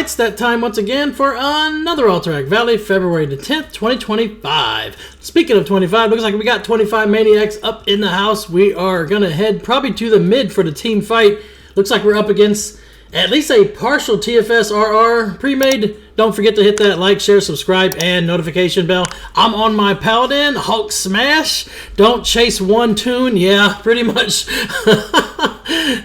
Alright, it's that time once again for another Alterac Valley, February the 10th, 2025. Speaking of 25, looks like we got 25 Maniacs up in the house. We are going to head probably to the mid for the team fight. Looks like we're up against at least a partial TFS RR pre-made. Don't forget to hit that like, share, subscribe, and notification bell. I'm on my Paladin, Hulk Smash. Don't chase one tune. Yeah, pretty much.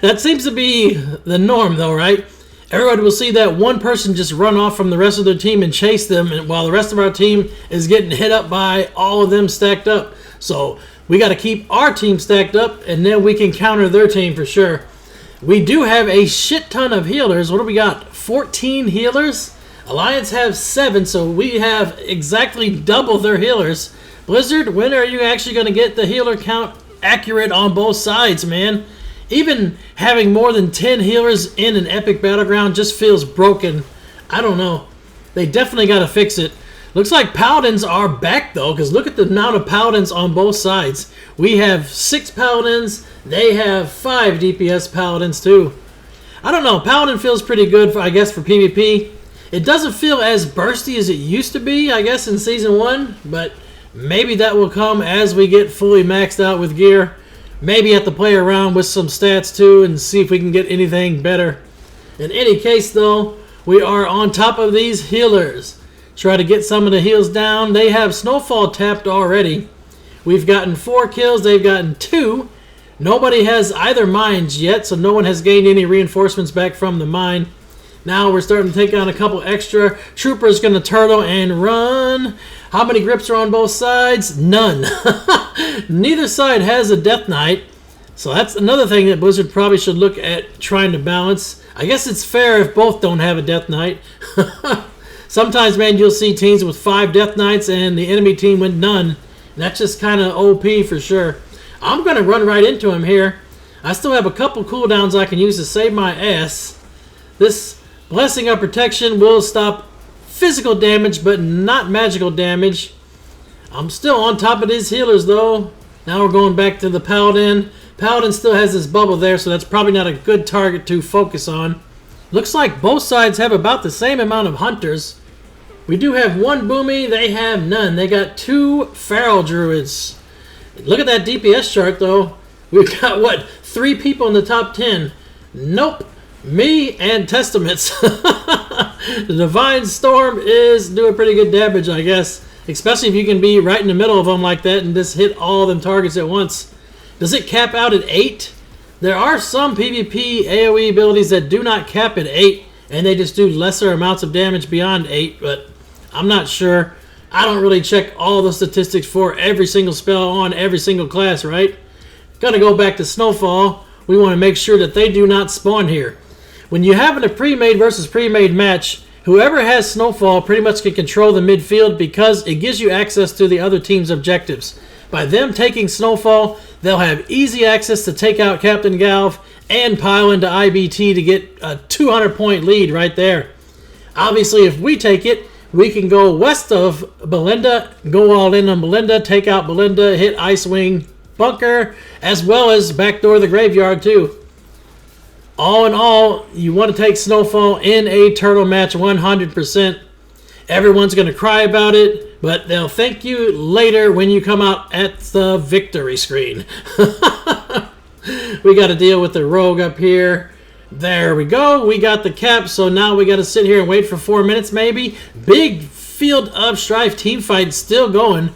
That seems to be the norm though, right? Everybody will see that one person just run off from the rest of their team and chase them, and while the rest of our team is getting hit up by all of them stacked up. So we got to keep our team stacked up, and then we can counter their team for sure. We do have a shit ton of healers. What do we got? 14 healers? Alliance have 7, so we have exactly double their healers. Blizzard, when are you actually going to get the healer count accurate on both sides, man? Even having more than 10 healers in an epic battleground just feels broken. I don't know. They definitely got to fix it. Looks like Paladins are back though, because look at the amount of Paladins on both sides. We have 6 Paladins. They have 5 DPS Paladins too. I don't know. Paladin feels pretty good, I guess, for PvP. It doesn't feel as bursty as it used to be, I guess, in Season 1. But maybe that will come as we get fully maxed out with gear. Maybe have to play around with some stats too and see if we can get anything better. In any case though, we are on top of these healers. Try to get some of the heals down. They have Snowfall tapped already. We've gotten 4 kills. They've gotten 2. Nobody has either mines yet, so no one has gained any reinforcements back from the mine. Now we're starting to take on a couple extra. Trooper's going to turtle and run. How many grips are on both sides? None. Neither side has a Death Knight. So that's another thing that Blizzard probably should look at trying to balance. I guess it's fair if both don't have a Death Knight. Sometimes, man, you'll see teams with 5 Death Knights and the enemy team with none. And that's just kind of OP for sure. I'm going to run right into him here. I still have a couple cooldowns I can use to save my ass. This Blessing of Protection will stop physical damage, but not magical damage. I'm still on top of these healers, though. Now we're going back to the Paladin. Paladin still has this bubble there, so that's probably not a good target to focus on. Looks like both sides have about the same amount of hunters. We do have 1 Boomy. They have none. They got 2 Feral Druids. Look at that DPS chart, though. We've got, what, 3 people in the top 10. Nope. Me and Testaments. The Divine Storm is doing pretty good damage, I guess. Especially if you can be right in the middle of them like that and just hit all of them targets at once. Does it cap out at 8? There are some PvP AoE abilities that do not cap at 8, and they just do lesser amounts of damage beyond 8, but I'm not sure. I don't really check all the statistics for every single spell on every single class, right? Gonna go back to Snowfall. We want to make sure that they do not spawn here. When you have a pre-made versus pre-made match, whoever has Snowfall pretty much can control the midfield because it gives you access to the other team's objectives. By them taking Snowfall, they'll have easy access to take out Captain Galv and pile into IBT to get a 200-point lead right there. Obviously, if we take it, we can go west of Belinda, go all in on Belinda, take out Belinda, hit Icewing Bunker, as well as backdoor the Graveyard too. All in all, you want to take Snowfall in a turtle match 100%. Everyone's going to cry about it, but they'll thank you later when you come out at the victory screen. We got to deal with the rogue up here. There we go. We got the cap, so now we got to sit here and wait for 4 minutes maybe. Big Field of Strife team fight still going.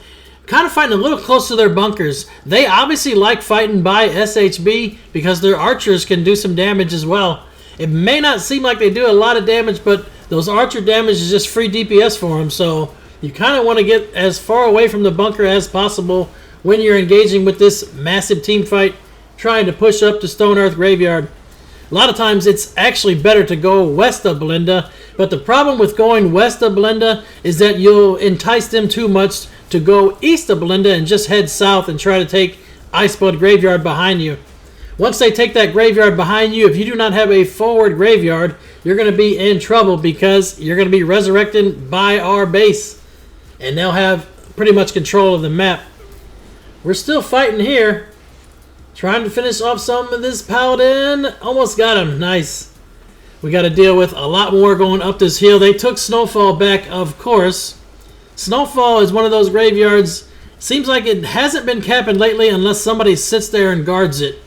Kind of fighting a little close to their bunkers. They obviously like fighting by SHB because their archers can do some damage as well. It may not seem like they do a lot of damage, but those archer damage is just free DPS for them. So you kind of want to get as far away from the bunker as possible when you're engaging with this massive team fight, trying to push up to Stonehearth Graveyard. A lot of times it's actually better to go west of Belinda, but the problem with going west of Belinda is that you'll entice them too much to go east of Belinda and just head south and try to take Iceblood Graveyard behind you. Once they take that graveyard behind you, if you do not have a forward graveyard, you're going to be in trouble because you're going to be resurrected by our base. And they'll have pretty much control of the map. We're still fighting here. Trying to finish off some of this Paladin. Almost got him. Nice. We got to deal with a lot more going up this hill. They took Snowfall back, of course. Snowfall is one of those graveyards. Seems like it hasn't been capping lately unless somebody sits there and guards it.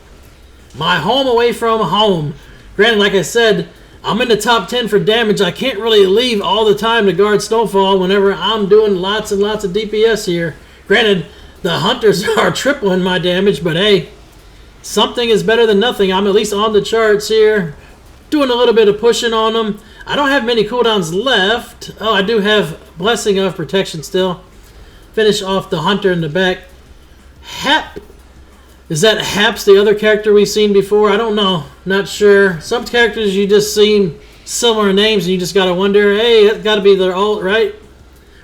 My home away from home. Granted, like I said, I'm in the top 10 for damage. I can't really leave all the time to guard Snowfall whenever I'm doing lots and lots of DPS here. Granted, the hunters are tripling my damage, but hey, something is better than nothing. I'm at least on the charts here. Doing a little bit of pushing on them. I don't have many cooldowns left. Oh, I do have Blessing of Protection still. Finish off the hunter in the back. Hap. Is that Hap's the other character we've seen before? I don't know. Not sure. Some characters you just seen similar names and you just got to wonder, hey, that's got to be their ult, right?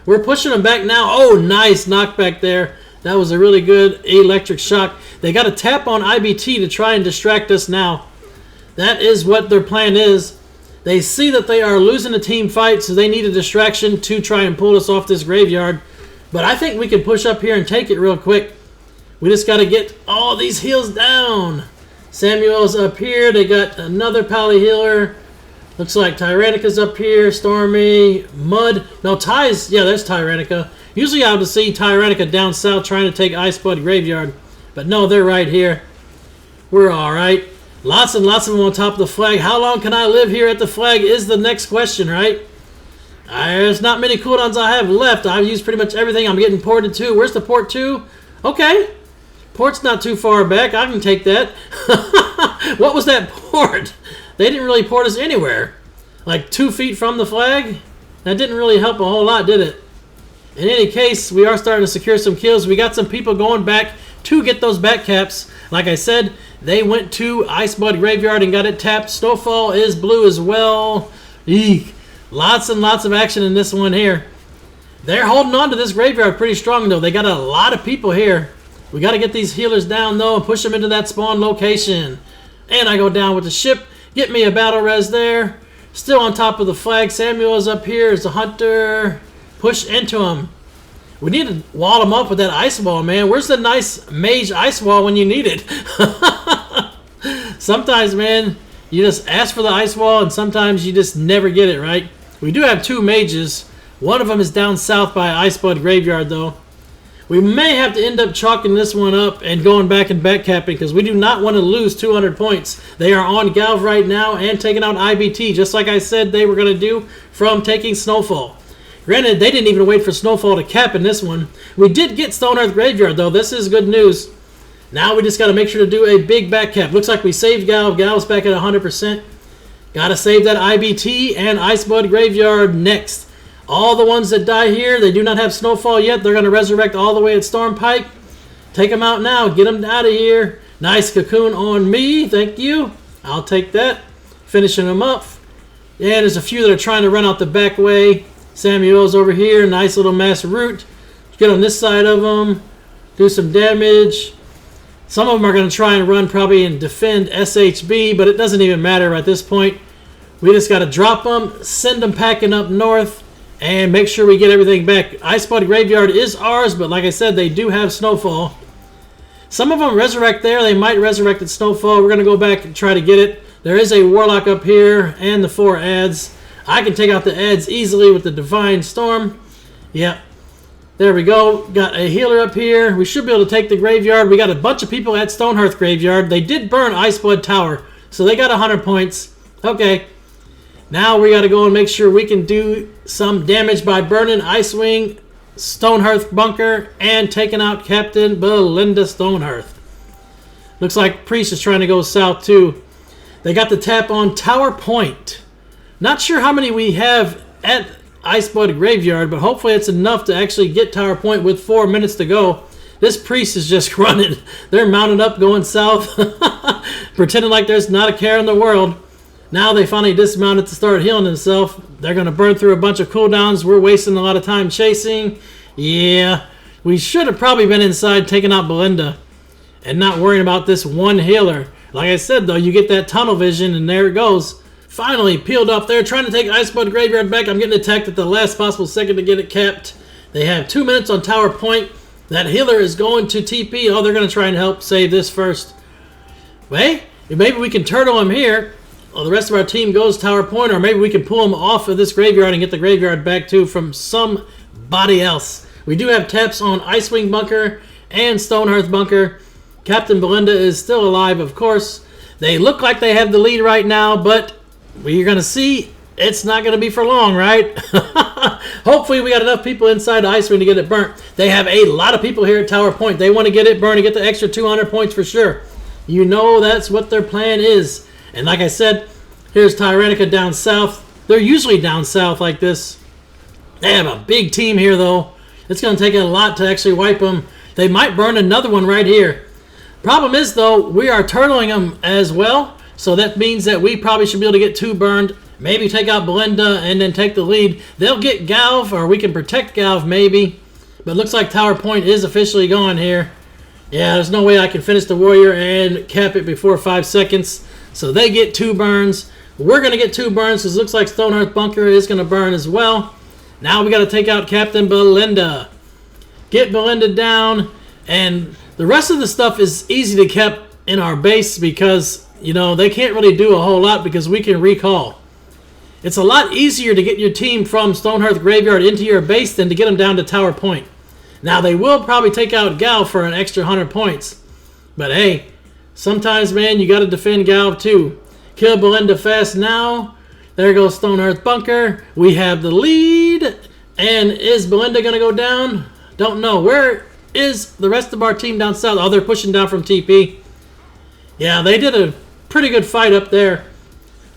We're pushing them back now. Oh, nice knockback there. That was a really good electric shock. They got a tap on IBT to try and distract us now. That is what their plan is. They see that they are losing a team fight, so they need a distraction to try and pull us off this graveyard. But I think we can push up here and take it real quick. We just got to get all these heals down. Samuel's up here. They got another Pally healer. Looks like Tyranica's up here. Stormy, Mud. No, Ty's. Yeah, there's Tyranica. Usually I would see Tyranica down south trying to take Iceblood Graveyard. But no, they're right here. We're all right. Lots and lots of them on top of the flag. How long can I live here at the flag is the next question, right? There's not many cooldowns I have left. I've used pretty much everything. I'm getting ported too. Where's the port to? Okay. Port's not too far back. I can take that. What was that port? They didn't really port us anywhere. Like 2 feet from the flag? That didn't really help a whole lot, did it? In any case, we are starting to secure some kills. We got some people going back to get those back caps. Like I said, they went to Iceblood Graveyard and got it tapped. Snowfall is blue as well. Eek. Lots and lots of action in this one here. They're holding on to this graveyard pretty strong, though. They got a lot of people here. We got to get these healers down, though, and push them into that spawn location. And I go down with the ship. Get me a battle res there. Still on top of the flag. Samuel is up here as the hunter. Push into him. We need to wall him up with that ice wall, man. Where's the nice mage ice wall when you need it? Sometimes, man, you just ask for the ice wall, and sometimes you just never get it, right? We do have 2 mages. One of them is down south by Iceblood Graveyard, though. We may have to end up chalking this one up and going back and back capping because we do not want to lose 200 points. They are on Galv right now and taking out IBT, just like I said they were going to do from taking Snowfall. Granted, they didn't even wait for Snowfall to cap in this one. We did get Stonehearth Graveyard, though. This is good news. Now we just got to make sure to do a big back cap. Looks like we saved Galv. Galv's back at 100%. Got to save that IBT and Iceblood Graveyard next. All the ones that die here, they do not have Snowfall yet. They're going to resurrect all the way at Stormpike. Take them out now. Get them out of here. Nice cocoon on me. Thank you. I'll take that. Finishing them up. Yeah, there's a few that are trying to run out the back way. Samuel's over here. Nice little mass root. Get on this side of them. Do some damage. Some of them are going to try and run probably and defend SHB, but it doesn't even matter at this point. We just got to drop them, send them packing up north, and make sure we get everything back. Iceblood Graveyard is ours, but like I said, they do have Snowfall. Some of them resurrect there. They might resurrect at Snowfall. We're going to go back and try to get it. There is a Warlock up here and the 4 ads. I can take out the ads easily with the Divine Storm. Yep. There we go. Got a healer up here. We should be able to take the graveyard. We got a bunch of people at Stonehearth Graveyard. They did burn Iceblood Tower, so they got 100 points. Okay. Now we got to go and make sure we can do some damage by burning Icewing, Stonehearth Bunker, and taking out Captain Belinda Stonehearth. Looks like Priest is trying to go south too. They got the tap on Tower Point. Not sure how many we have at Iceblood Graveyard, but hopefully it's enough to actually get Tower Point with 4 minutes to go. This Priest is just running. They're mounted up going south, pretending like there's not a care in the world. Now they finally dismounted to start healing themselves. They're going to burn through a bunch of cooldowns. We're wasting a lot of time chasing. Yeah, we should have probably been inside taking out Belinda and not worrying about this one healer. Like I said, though, you get that tunnel vision, and there it goes. Finally peeled off there, trying to take Iceblood Graveyard back. I'm getting attacked at the last possible second to get it capped. They have 2 minutes on Tower Point. That healer is going to TP. Oh, they're going to try and help save this first. Wait, maybe we can turtle him here. the rest of our team goes Tower Point, or maybe we can pull them off of this graveyard and get the graveyard back too from somebody else. We do have taps on Icewing Bunker and Stonehearth Bunker. Captain Belinda is still alive, of course. They look like they have the lead right now, but we're going to see it's not going to be for long, right? Hopefully we got enough people inside the Icewing to get it burnt. They have a lot of people here at Tower Point. They want to get it burned and get the extra 200 points for sure. You know that's what their plan is. And like I said, here's Tyrannica down south. They're usually down south like this. They have a big team here, though. It's going to take a lot to actually wipe them. They might burn another one right here. Problem is, though, we are turtling them as well. So that means that we probably should be able to get 2 burned. Maybe take out Belinda and then take the lead. They'll get Galv, or we can protect Galv maybe. But looks like Tower Point is officially gone here. Yeah, there's no way I can finish the warrior and cap it before 5 seconds. So they get 2 burns. We're going to get 2 burns because it looks like Stonehearth Bunker is going to burn as well. Now we got to take out Captain Belinda. Get Belinda down. And the rest of the stuff is easy to keep in our base because, you know, they can't really do a whole lot because we can recall. It's a lot easier to get your team from Stonehearth Graveyard into your base than to get them down to Tower Point. Now, they will probably take out Gal for an extra 100 points. But hey, sometimes, man, you got to defend Gal too. Kill Belinda fast now. There goes Stonehearth Bunker. We have the lead. And is Belinda going to go down? Don't know. Where is the rest of our team down south? Oh, they're pushing down from TP. Yeah, they did a pretty good fight up there.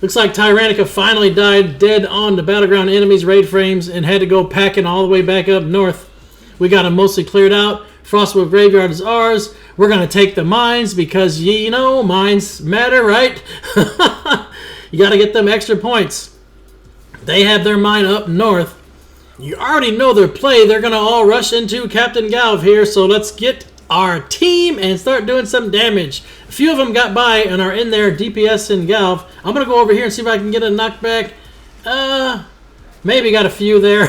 Looks like Tyrannica finally died dead on the Battleground enemies' raid frames and had to go packing all the way back up north. We got them mostly cleared out. Frostwood Graveyard is ours. We're going to take the mines because, you know, mines matter, right? You got to get them extra points. They have their mine up north. You already know their play. They're going to all rush into Captain Galv here, so let's get our team and start doing some damage. A few of them got by and are in there, DPS and Galv. I'm going to go over here and see if I can get a knockback. Maybe got a few there.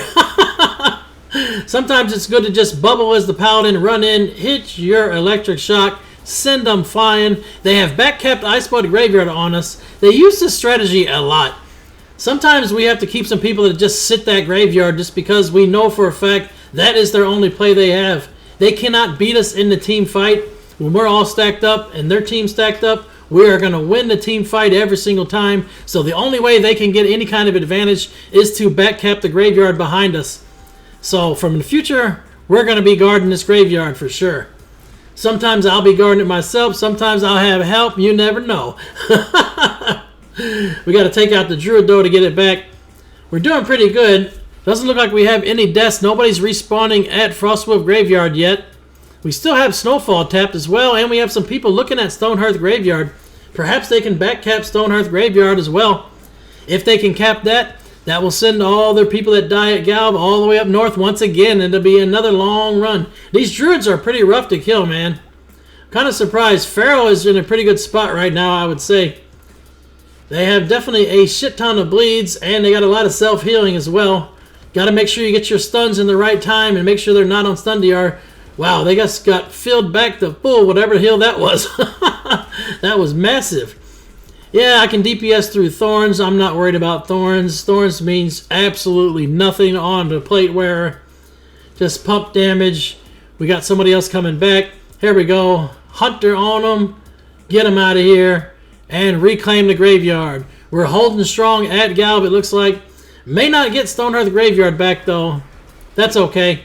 Sometimes it's good to just bubble as the paladin, run in, hit your electric shock, send them flying. They have backcapped Iceblood Graveyard on us. They use this strategy a lot. Sometimes we have to keep some people that just sit that graveyard just because we know for a fact that is their only play they have. They cannot beat us in the team fight. When we're all stacked up and their team stacked up, we are going to win the team fight every single time. So the only way they can get any kind of advantage is to backcap the graveyard behind us. So from the future, we're going to be guarding this graveyard for sure. Sometimes I'll be guarding it myself. Sometimes I'll have help. You never know. We got to take out the Druid, though, to get it back. We're doing pretty good. Doesn't look like we have any deaths. Nobody's respawning at Frostwolf Graveyard yet. We still have Snowfall tapped as well, and we have some people looking at Stonehearth Graveyard. Perhaps they can backcap Stonehearth Graveyard as well. If they can cap that, that will send all their people that die at Galv all the way up north once again, and it'll be another long run. These Druids are pretty rough to kill, man. Kind of surprised. Pharaoh is in a pretty good spot right now, I would say. They have definitely a shit ton of bleeds, and they got a lot of self-healing as well. Got to make sure you get your stuns in the right time and make sure they're not on stun DR. Wow, they just got filled back to full, whatever heal that was. That was massive. Yeah, I can DPS through Thorns. I'm not worried about Thorns. Thorns means absolutely nothing on the plate wearer. Just pump damage. We got somebody else coming back. Here we go. Hunter on them. Get them out of here. And reclaim the graveyard. We're holding strong at Galv, it looks like. May not get Stonehearth Graveyard back, though. That's okay.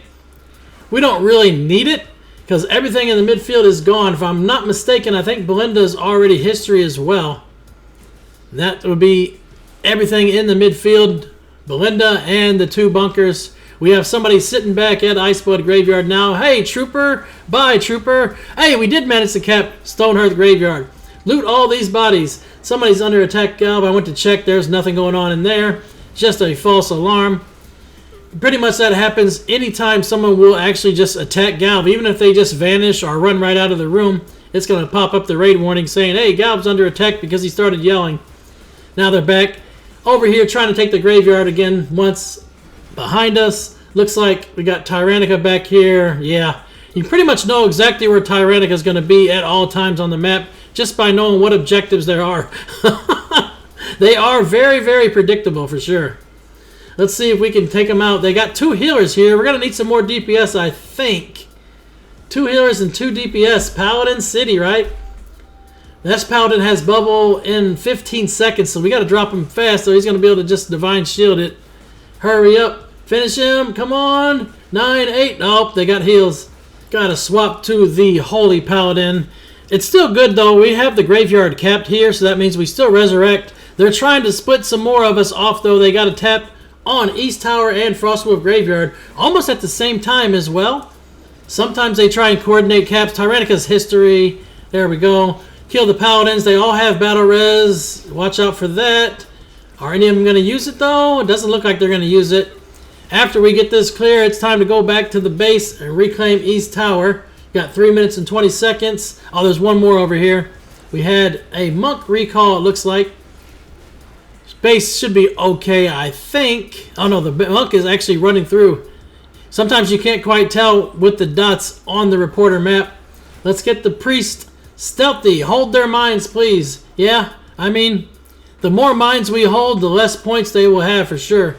We don't really need it, because everything in the midfield is gone. If I'm not mistaken, I think Belinda's already history as well. That would be everything in the midfield. Belinda and the 2 bunkers. We have somebody sitting back at Iceblood Graveyard now. Hey, Trooper. Bye, Trooper. Hey, we did manage to cap Stonehearth Graveyard. Loot all these bodies. Somebody's under attack, Galv. I went to check. There's nothing going on in there. Just a false alarm. Pretty much that happens anytime someone will actually just attack Galv. Even if they just vanish or run right out of the room, it's going to pop up the raid warning saying, hey, Galv's under attack because he started yelling. Now they're back over here trying to take the graveyard again once behind us. Looks like we got Tyrannica back here. Yeah, you pretty much know exactly where Tyrannica is going to be at all times on the map just by knowing what objectives there are. They are very, very predictable for sure. Let's see if we can take them out. They got 2 healers here. We're going to need some more DPS, I think. 2 healers and 2 DPS. Paladin City, right? This Paladin has bubble in 15 seconds, so we got to drop him fast, so he's going to be able to just Divine Shield it. Hurry up. Finish him. Come on. 9, 8. Nope, they got heals. Got to swap to the Holy Paladin. It's still good, though. We have the Graveyard capped here, so that means we still resurrect. They're trying to split some more of us off, though. They got to tap on East Tower and Frostwolf Graveyard almost at the same time as well. Sometimes they try and coordinate caps. Tyranica's history. There we go. Kill the Paladins. They all have battle res. Watch out for that. Are any of them going to use it, though? It doesn't look like they're going to use it. After we get this clear, it's time to go back to the base and reclaim East Tower. Got 3 minutes and 20 seconds. Oh, there's one more over here. We had a monk recall, it looks like. Base should be okay, I think. Oh, no, the monk is actually running through. Sometimes you can't quite tell with the dots on the reporter map. Let's get the priest stealthy. Hold their mines, please. Yeah, I mean, the more mines we hold, the less points they will have for sure.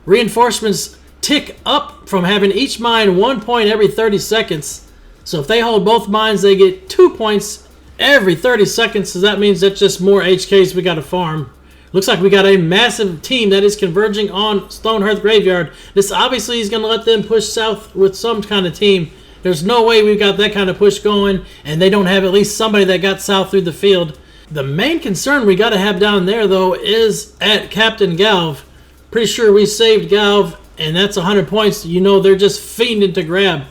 Reinforcements tick up from having each mine 1 point every 30 seconds. So if they hold both mines, they get 2 points every 30 seconds. So that means that's just more HKs we got to farm. Looks like we got a massive team that is converging on Stonehearth Graveyard. This obviously is going to let them push south with some kind of team. There's no way we've got that kind of push going, and they don't have at least somebody that got south through the field. The main concern we got to have down there, though, is at Captain Galv. Pretty sure we saved Galv, and that's 100 points. You know they're just fiending to grab.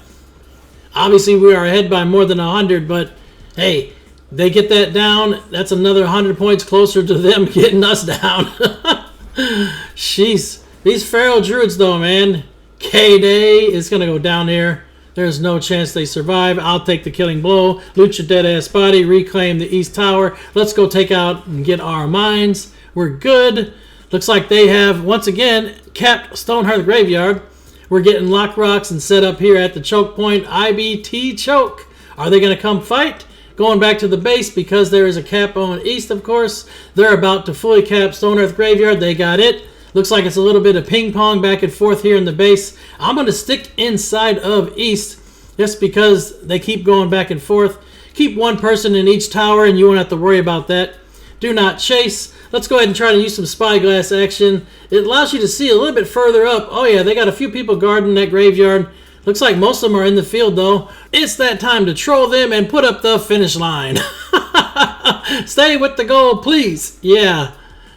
Obviously, we are ahead by more than 100, but hey, they get that down, that's another 100 points closer to them getting us down. Jeez. These Feral Druids, though, man. K-Day is going to go down here. There's no chance they survive. I'll take the killing blow. Loot your dead-ass body. Reclaim the East Tower. Let's go take out and get our mines. We're good. Looks like they have, once again, capped Stonehearth Graveyard. We're getting lock rocks and set up here at the choke point. IBT choke. Are they going to come fight? Going back to the base because there is a cap on east, of course. They're about to fully cap Stonehearth Graveyard. They got it. Looks like it's a little bit of ping pong back and forth here in the base. I'm going to stick inside of east just because they keep going back and forth. Keep one person in each tower and you won't have to worry about that. Do not chase. Let's go ahead and try to use some spyglass action. It allows you to see a little bit further up. Oh yeah, they got a few people guarding that graveyard. Looks like most of them are in the field, though. It's that time to troll them and put up the finish line. Stay with the goal, please. Yeah.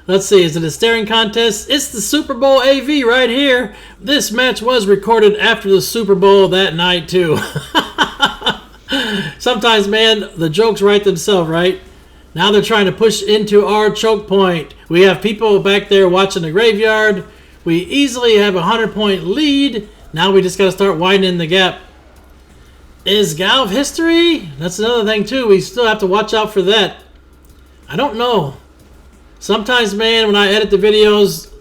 Let's see. Is it a staring contest? It's the Super Bowl AV right here. This match was recorded after the Super Bowl that night, too. Sometimes, man, the jokes write themselves, right? Now they're trying to push into our choke point. We have people back there watching the graveyard. We easily have a 100-point lead. Now we just got to start widening the gap. Is Galv history? That's another thing, too. We still have to watch out for that. I don't know. Sometimes, man, when I edit the videos,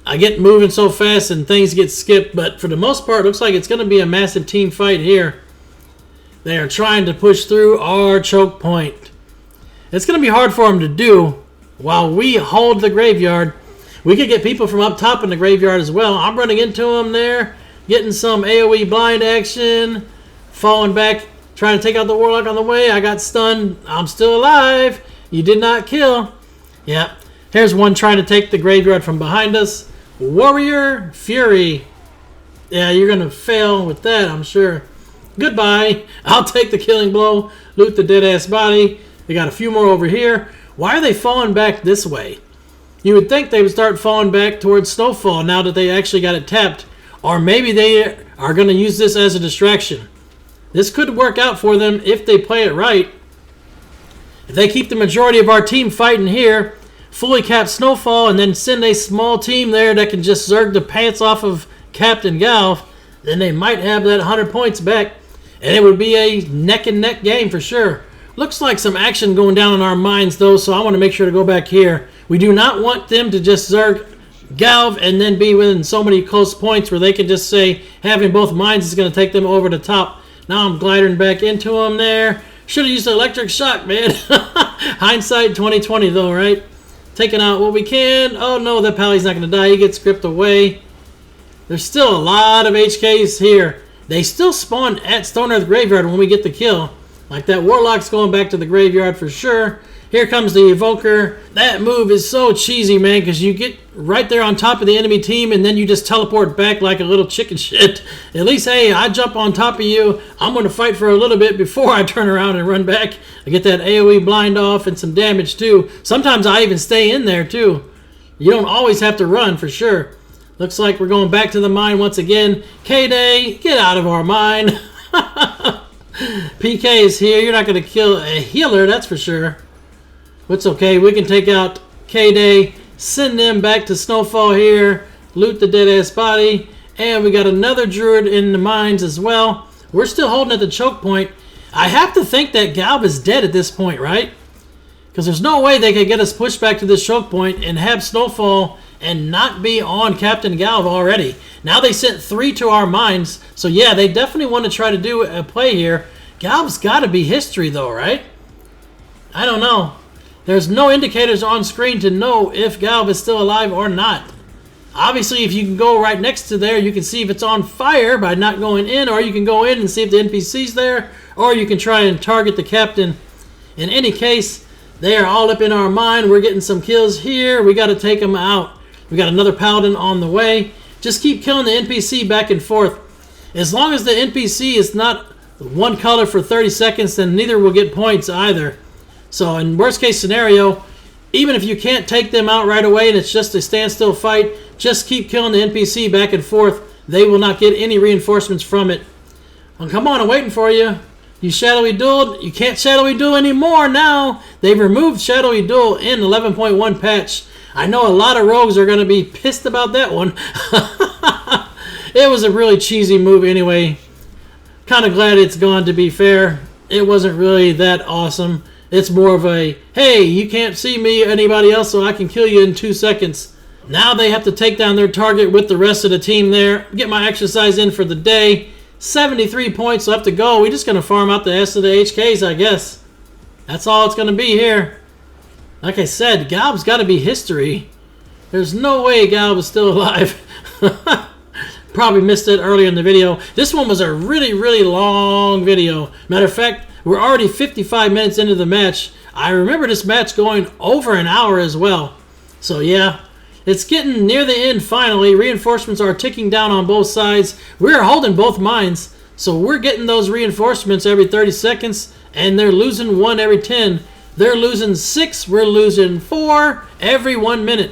I get moving so fast and things get skipped. But for the most part, it looks like it's going to be a massive team fight here. They are trying to push through our choke point. It's going to be hard for them to do while we hold the graveyard. We could get people from up top in the graveyard as well. I'm running into them there. Getting some AoE blind action. Falling back. Trying to take out the Warlock on the way. I got stunned. I'm still alive. You did not kill. Yeah. Here's one trying to take the graveyard from behind us. Warrior Fury. Yeah, you're going to fail with that, I'm sure. Goodbye. I'll take the killing blow. Loot the dead-ass body. We got a few more over here. Why are they falling back this way? You would think they would start falling back towards Snowfall now that they actually got it tapped. Or maybe they are going to use this as a distraction. This could work out for them if they play it right. If they keep the majority of our team fighting here, fully cap Snowfall, and then send a small team there that can just zerg the pants off of Captain Galv, then they might have that 100 points back. And it would be a neck-and-neck game for sure. Looks like some action going down in our minds, though, so I want to make sure to go back here. We do not want them to just zerg Galv and then be within so many close points where they can just say having both mines is going to take them over the top. Now I'm gliding back into them there. Should have used the electric shock, man. Hindsight 2020, though, right? taking out what we can. Oh no, that Pally's not going to die. He gets gripped away. There's still a lot of HKs here. They still spawn at Stonehearth Graveyard when we get the kill. Like that Warlock's going back to the graveyard for sure. Here comes the Evoker. That move is so cheesy, man, because you get right there on top of the enemy team and then you just teleport back like a little chicken shit. At least, hey, I jump on top of you. I'm going to fight for a little bit before I turn around and run back. I get that AoE blind off and some damage too. Sometimes I even stay in there too. You don't always have to run for sure. Looks like we're going back to the mine once again. K-Day, get out of our mine. PK is here. You're not going to kill a healer, that's for sure. It's okay. We can take out K-Day, send them back to Snowfall here, loot the dead-ass body, and we got another Druid in the mines as well. We're still holding at the choke point. I have to think that Galv is dead at this point, right? Because there's no way they could get us pushed back to this choke point and have Snowfall and not be on Captain Galv already. Now they sent 3 to our mines, so yeah, they definitely want to try to do a play here. Galv's got to be history though, right? I don't know. There's no indicators on screen to know if Galv is still alive or not. Obviously, if you can go right next to there, you can see if it's on fire by not going in, or you can go in and see if the NPC's there, or you can try and target the captain. In any case, they are all up in our mine. We're getting some kills here. We got to take them out. We got another Paladin on the way. Just keep killing the NPC back and forth. As long as the NPC is not one color for 30 seconds, then neither will get points either. So in worst case scenario, even if you can't take them out right away and it's just a standstill fight, just keep killing the NPC back and forth. They will not get any reinforcements from it. Well, come on, I'm waiting for you. You shadowy dueled. You can't shadowy duel anymore now. They've removed shadowy duel in 11.1 patch. I know a lot of rogues are going to be pissed about that one. It was a really cheesy move anyway. Kind of glad it's gone, to be fair. It wasn't really that awesome. It's more of a, hey, you can't see me or anybody else, so I can kill you in 2 seconds. Now they have to take down their target with the rest of the team there. Get my exercise in for the day. 73 points left to go. We're just going to farm out the rest of the HKs, I guess. That's all it's going to be here. Like I said, Galv's got to be history. There's no way Galv is still alive. Probably missed it earlier in the video. This one was a really, really long video. Matter of fact, we're already 55 minutes into the match. I remember this match going over an hour as well. So yeah, it's getting near the end finally. Reinforcements are ticking down on both sides. We're holding both mines. So we're getting those reinforcements every 30 seconds. And they're losing 1 every 10. They're losing 6. We're losing 4 every 1 minute.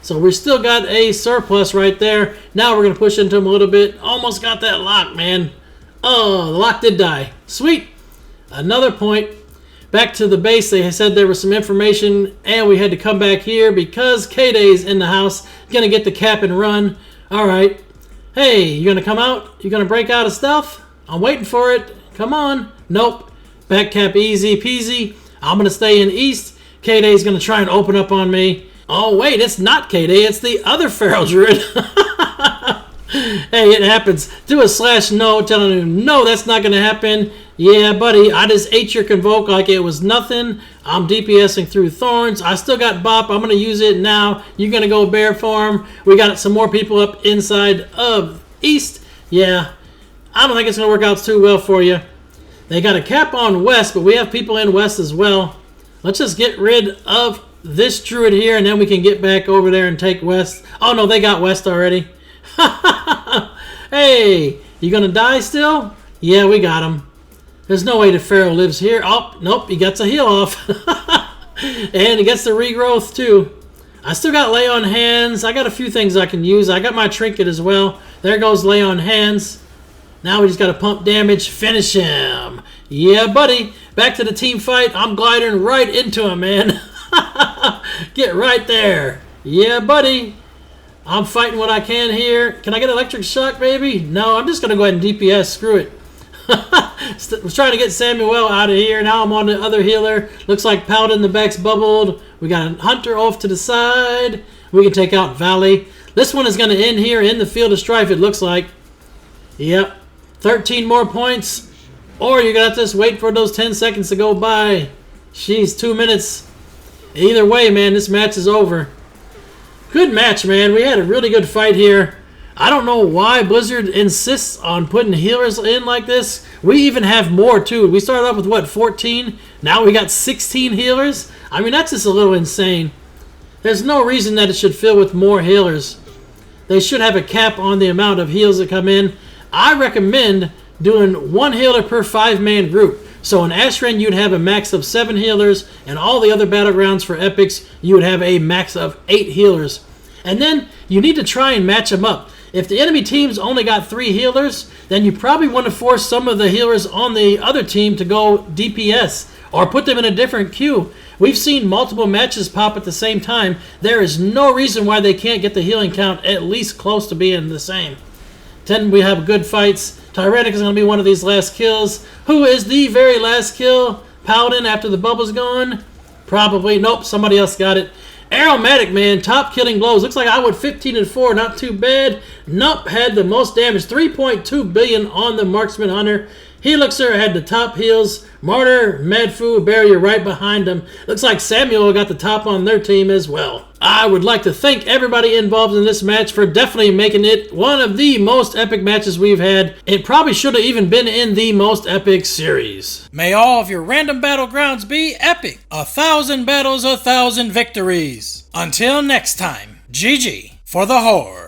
So we still got a surplus right there. Now we're going to push into them a little bit. Almost got that lock, man. Oh, the lock did die. Sweet. Another point. Back to the base. They said there was some information, and we had to come back here because K-Day's in the house. Gonna get the cap and run. Alright. Hey, you gonna come out? You gonna break out of stealth? I'm waiting for it. Come on. Nope. Back cap easy peasy. I'm gonna stay in east. K-Day's gonna try and open up on me. Oh, wait, it's not K-Day. It's the other Feral Druid. Hey, it happens. Do a /no telling him, no, that's not going to happen. Yeah, buddy, I just ate your Convoke like it was nothing. I'm DPSing through Thorns. I still got Bop. I'm going to use it now. You're going to go Bear Farm. We got some more people up inside of East. Yeah, I don't think it's going to work out too well for you. They got a cap on West, but we have people in West as well. Let's just get rid of this Druid here, and then we can get back over there and take West. Oh, no, they got West already. Hey, you gonna die still? Yeah, we got him. There's no way the Pharaoh lives here. Oh, nope, he gets a heal off. And he gets the regrowth too. I still got lay on hands. I got a few things I can use. I got my trinket as well. There goes lay on hands. Now we just got to pump damage. Finish him. Yeah, buddy. Back to the team fight. I'm gliding right into him, man. Get right there. Yeah, buddy. I'm fighting what I can here. Can I get electric shock, baby? No, I'm just going to go ahead and DPS. Screw it. Was trying to get Samuel out of here. Now I'm on the other healer. Looks like Paladin the back's bubbled. We got a Hunter off to the side. We can take out Valley. This one is going to end here in the Field of Strife, it looks like. Yep. 13 more points. Or you're going to have to just wait for those 10 seconds to go by. Jeez, 2 minutes. Either way, man, this match is over. Good match, man. We had a really good fight here. I don't know why Blizzard insists on putting healers in like this. We even have more, too. We started off with, what, 14? Now we got 16 healers? I mean, that's just a little insane. There's no reason that it should fill with more healers. They should have a cap on the amount of heals that come in. I recommend doing 1 healer per 5-man group. So in Ashran, you'd have a max of 7 healers, and all the other Battlegrounds for Epics, you would have a max of 8 healers. And then you need to try and match them up. If the enemy team's only got 3 healers, then you probably want to force some of the healers on the other team to go DPS, or put them in a different queue. We've seen multiple matches pop at the same time. There is no reason why they can't get the healing count at least close to being the same. Then we have good fights. Tyrannic is going to be one of these last kills. Who is the very last kill? Paladin after the bubble's gone? Probably. Nope, somebody else got it. Aromatic, man, top killing blows. Looks like I went 15-4, not too bad. Nup had the most damage, 3.2 billion on the Marksman Hunter. Helixer had the top heals. Martyr, Madfu, Barrier right behind him. Looks like Samuel got the top on their team as well. I would like to thank everybody involved in this match for definitely making it one of the most epic matches we've had. It probably should have even been in the most epic series. May all of your random battlegrounds be epic. 1,000 battles, 1,000 victories. Until next time, GG for the Horde.